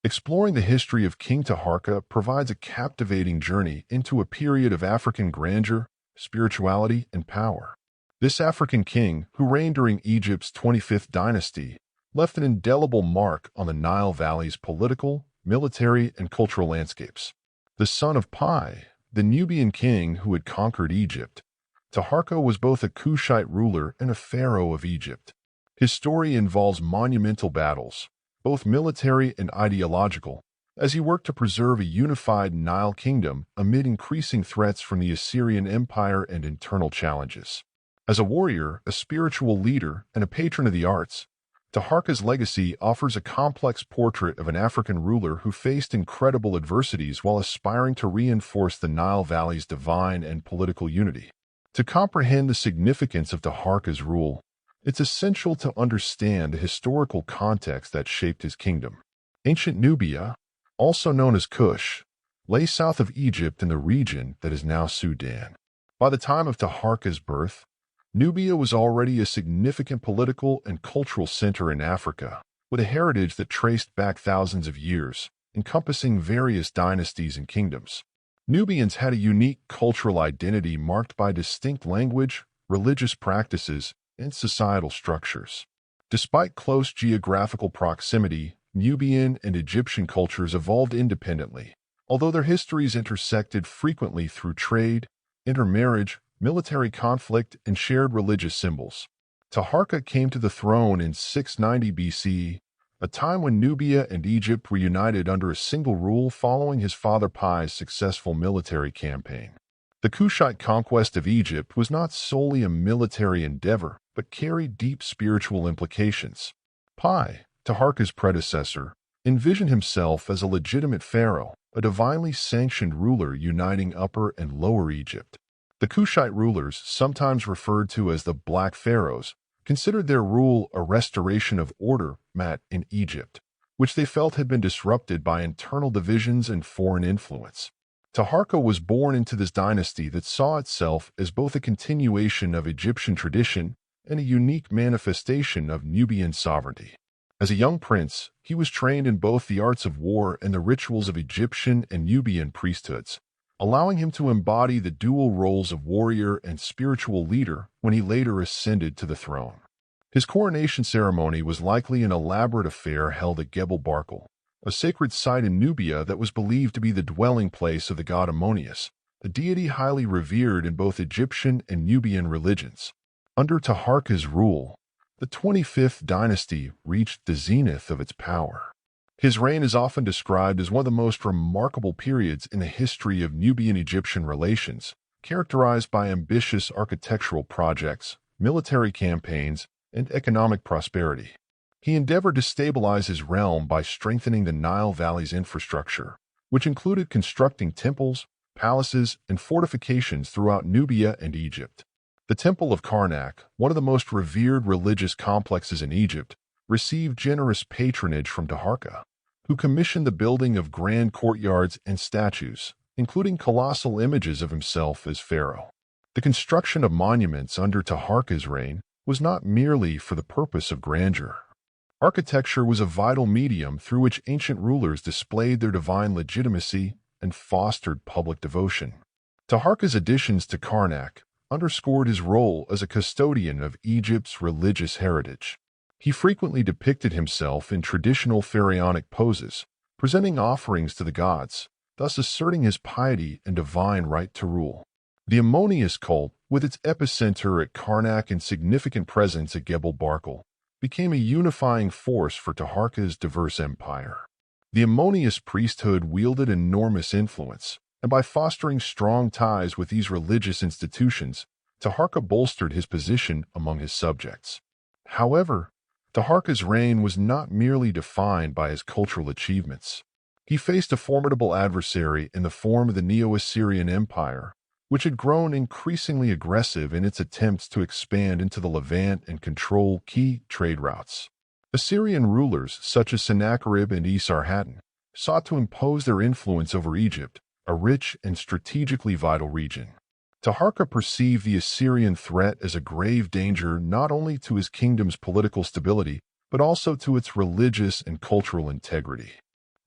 Exploring the history of King Taharqa provides a captivating journey into a period of African grandeur, spirituality, and power. This African king, who reigned during Egypt's 25th dynasty, left an indelible mark on the Nile Valley's political, military, and cultural landscapes. The son of Pi, the Nubian king who had conquered Egypt, Taharqa was both a Kushite ruler and a pharaoh of Egypt. His story involves monumental battles, both military and ideological, as he worked to preserve a unified Nile kingdom amid increasing threats from the Assyrian Empire and internal challenges. As a warrior, a spiritual leader, and a patron of the arts, Taharqa's legacy offers a complex portrait of an African ruler who faced incredible adversities while aspiring to reinforce the Nile Valley's divine and political unity. To comprehend the significance of Taharqa's rule, it's essential to understand the historical context that shaped his kingdom. Ancient Nubia, also known as Kush, lay south of Egypt in the region that is now Sudan. By the time of Taharqa's birth, Nubia was already a significant political and cultural center in Africa, with a heritage that traced back thousands of years, encompassing various dynasties and kingdoms. Nubians had a unique cultural identity marked by distinct language, religious practices, and societal structures. Despite close geographical proximity, Nubian and Egyptian cultures evolved independently, although their histories intersected frequently through trade, intermarriage, military conflict, and shared religious symbols. Taharqa came to the throne in 690 BC, a time when Nubia and Egypt were united under a single rule following his father Pi's successful military campaign. The Kushite conquest of Egypt was not solely a military endeavor, but carried deep spiritual implications. Pi, Taharqa's predecessor, envisioned himself as a legitimate pharaoh, a divinely sanctioned ruler uniting Upper and Lower Egypt. The Kushite rulers, sometimes referred to as the Black Pharaohs, considered their rule a restoration of order in Egypt, which they felt had been disrupted by internal divisions and foreign influence. Taharqa was born into this dynasty that saw itself as both a continuation of Egyptian tradition and a unique manifestation of Nubian sovereignty. As a young prince, he was trained in both the arts of war and the rituals of Egyptian and Nubian priesthoods, allowing him to embody the dual roles of warrior and spiritual leader when he later ascended to the throne. His coronation ceremony was likely an elaborate affair held at Gebel Barkal, a sacred site in Nubia that was believed to be the dwelling place of the god Ammonius, a deity highly revered in both Egyptian and Nubian religions. Under Taharqa's rule, the 25th dynasty reached the zenith of its power. His reign is often described as one of the most remarkable periods in the history of Nubian-Egyptian relations, characterized by ambitious architectural projects, military campaigns, and economic prosperity. He endeavored to stabilize his realm by strengthening the Nile Valley's infrastructure, which included constructing temples, palaces, and fortifications throughout Nubia and Egypt. The Temple of Karnak, one of the most revered religious complexes in Egypt, received generous patronage from Taharqa, who commissioned the building of grand courtyards and statues, including colossal images of himself as pharaoh. The construction of monuments under Taharqa's reign was not merely for the purpose of grandeur. Architecture was a vital medium through which ancient rulers displayed their divine legitimacy and fostered public devotion. Taharqa's additions to Karnak underscored his role as a custodian of Egypt's religious heritage. He frequently depicted himself in traditional pharaonic poses, presenting offerings to the gods, thus asserting his piety and divine right to rule. The Ammonius cult, with its epicenter at Karnak and significant presence at Gebel Barkal, became a unifying force for Taharqa's diverse empire. The Ammonius priesthood wielded enormous influence, and by fostering strong ties with these religious institutions, Taharqa bolstered his position among his subjects. However, Taharqa's reign was not merely defined by his cultural achievements. He faced a formidable adversary in the form of the Neo-Assyrian Empire, which had grown increasingly aggressive in its attempts to expand into the Levant and control key trade routes. Assyrian rulers such as Sennacherib and Esarhaddon sought to impose their influence over Egypt, a rich and strategically vital region. Taharqa perceived the Assyrian threat as a grave danger not only to his kingdom's political stability, but also to its religious and cultural integrity.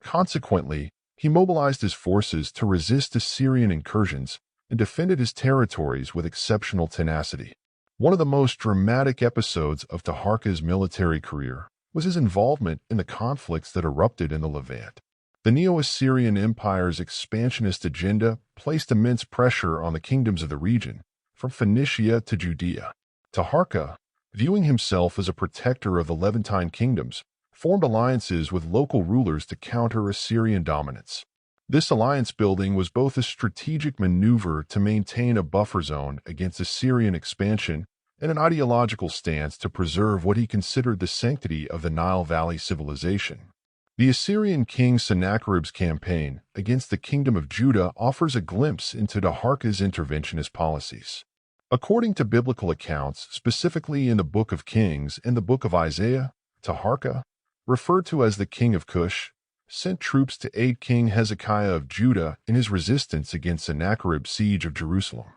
Consequently, he mobilized his forces to resist Assyrian incursions and defended his territories with exceptional tenacity. One of the most dramatic episodes of Taharqa's military career was his involvement in the conflicts that erupted in the Levant. The Neo-Assyrian Empire's expansionist agenda placed immense pressure on the kingdoms of the region, from Phoenicia to Judea. Taharqa, viewing himself as a protector of the Levantine kingdoms, formed alliances with local rulers to counter Assyrian dominance. This alliance building was both a strategic maneuver to maintain a buffer zone against Assyrian expansion and an ideological stance to preserve what he considered the sanctity of the Nile Valley civilization. The Assyrian king Sennacherib's campaign against the kingdom of Judah offers a glimpse into Taharqa's interventionist policies. According to biblical accounts, specifically in the Book of Kings and the Book of Isaiah, Taharqa, referred to as the king of Cush, sent troops to aid King Hezekiah of Judah in his resistance against Sennacherib's siege of Jerusalem.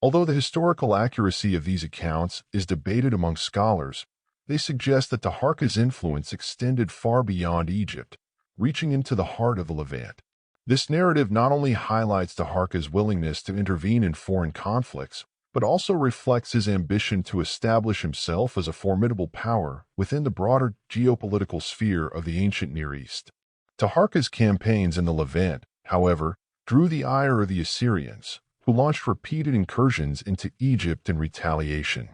Although the historical accuracy of these accounts is debated among scholars, they suggest that Taharqa's influence extended far beyond Egypt, reaching into the heart of the Levant. This narrative not only highlights Taharqa's willingness to intervene in foreign conflicts, but also reflects his ambition to establish himself as a formidable power within the broader geopolitical sphere of the ancient Near East. Taharqa's campaigns in the Levant, however, drew the ire of the Assyrians, who launched repeated incursions into Egypt in retaliation.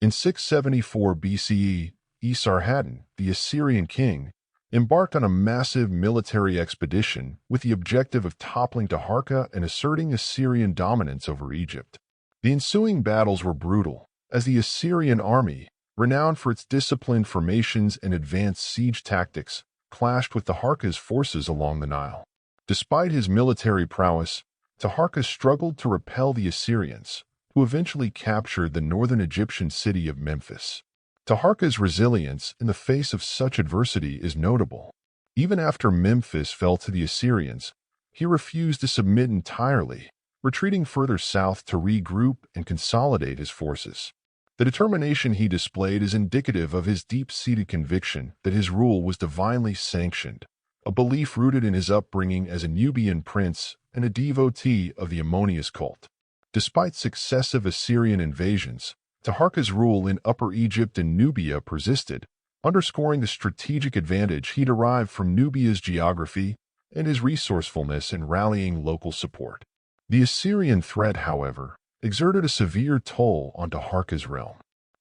In 674 BCE, Esarhaddon, the Assyrian king, embarked on a massive military expedition with the objective of toppling Taharqa and asserting Assyrian dominance over Egypt. The ensuing battles were brutal, as the Assyrian army, renowned for its disciplined formations and advanced siege tactics, clashed with Taharqa's forces along the Nile. Despite his military prowess, Taharqa struggled to repel the Assyrians, who eventually captured the northern Egyptian city of Memphis. Taharqa's resilience in the face of such adversity is notable. Even after Memphis fell to the Assyrians, he refused to submit entirely, retreating further south to regroup and consolidate his forces. The determination he displayed is indicative of his deep-seated conviction that his rule was divinely sanctioned, a belief rooted in his upbringing as a Nubian prince and a devotee of the Ammonius cult. Despite successive Assyrian invasions, Taharqa's rule in Upper Egypt and Nubia persisted, underscoring the strategic advantage he derived from Nubia's geography and his resourcefulness in rallying local support. The Assyrian threat, however, exerted a severe toll on Taharqa's realm.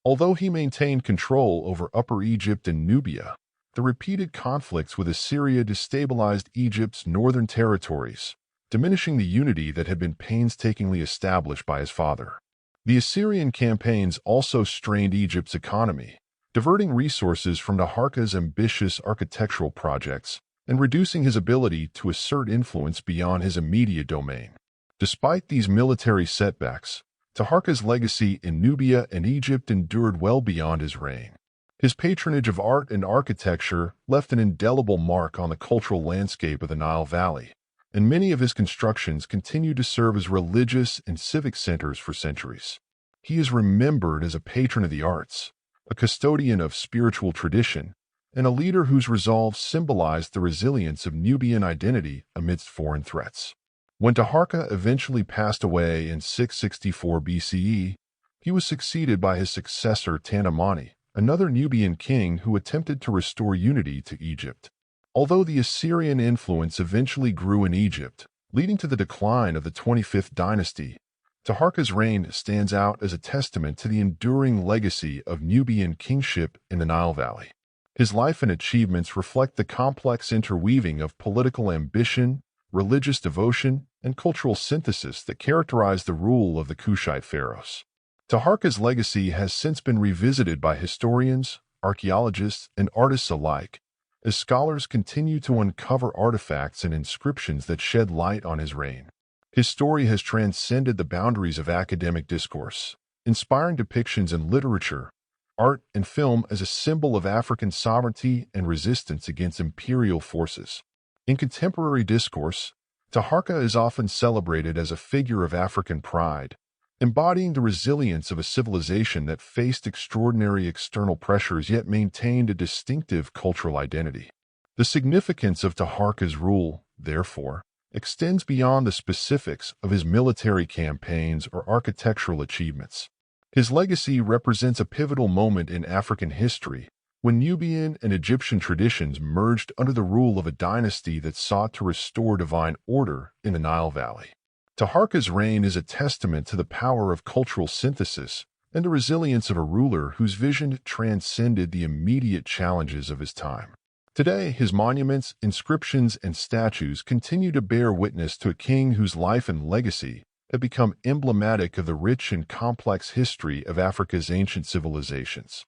Although he maintained control over Upper Egypt and Nubia, the repeated conflicts with Assyria destabilized Egypt's northern territories, diminishing the unity that had been painstakingly established by his father. The Assyrian campaigns also strained Egypt's economy, diverting resources from Taharqa's ambitious architectural projects and reducing his ability to assert influence beyond his immediate domain. Despite these military setbacks, Taharqa's legacy in Nubia and Egypt endured well beyond his reign. His patronage of art and architecture left an indelible mark on the cultural landscape of the Nile Valley, and many of his constructions continue to serve as religious and civic centers for centuries. He is remembered as a patron of the arts, a custodian of spiritual tradition, and a leader whose resolve symbolized the resilience of Nubian identity amidst foreign threats. When Taharqa eventually passed away in 664 BCE, he was succeeded by his successor Tanamani, another Nubian king who attempted to restore unity to Egypt. Although the Assyrian influence eventually grew in Egypt, leading to the decline of the 25th dynasty, Taharqa's reign stands out as a testament to the enduring legacy of Nubian kingship in the Nile Valley. His life and achievements reflect the complex interweaving of political ambition, religious devotion, and cultural synthesis that characterized the rule of the Kushite pharaohs. Taharqa's legacy has since been revisited by historians, archaeologists, and artists alike, as scholars continue to uncover artifacts and inscriptions that shed light on his reign. His story has transcended the boundaries of academic discourse, inspiring depictions in literature, art, and film as a symbol of African sovereignty and resistance against imperial forces. In contemporary discourse, Taharqa is often celebrated as a figure of African pride, embodying the resilience of a civilization that faced extraordinary external pressures yet maintained a distinctive cultural identity. The significance of Taharqa's rule, therefore, extends beyond the specifics of his military campaigns or architectural achievements. His legacy represents a pivotal moment in African history when Nubian and Egyptian traditions merged under the rule of a dynasty that sought to restore divine order in the Nile Valley. Taharqa's reign is a testament to the power of cultural synthesis and the resilience of a ruler whose vision transcended the immediate challenges of his time. Today, his monuments, inscriptions, and statues continue to bear witness to a king whose life and legacy have become emblematic of the rich and complex history of Africa's ancient civilizations.